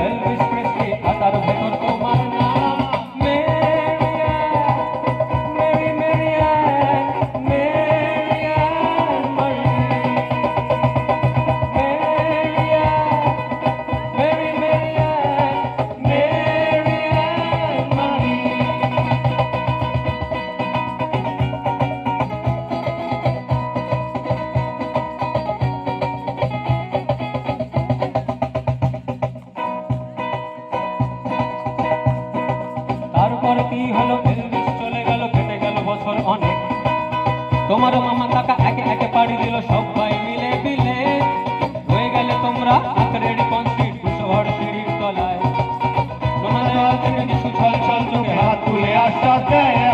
Elvis Priestley খাতার ভেতর তোমার নাম মেরি মেরিয়ান মেরিয়ান মেরি মেরিয়ান মেরিয়ান মারি। তারপর কি হলো, এলভিস চলে গেল, কেটে গেল বছর অনেক। তোমার মামা কাকা একে একে পাড়ি দিল সবাই মিলে বিলে। হয়ে গেলে তোমরা আঁকড়ে রিপন স্ট্রিট 200 সিঁড়ির তলায়। তোমাদের হাত থেকে কিছু ছল ছল চোখে হাত তুলে আশ্বাস দেয়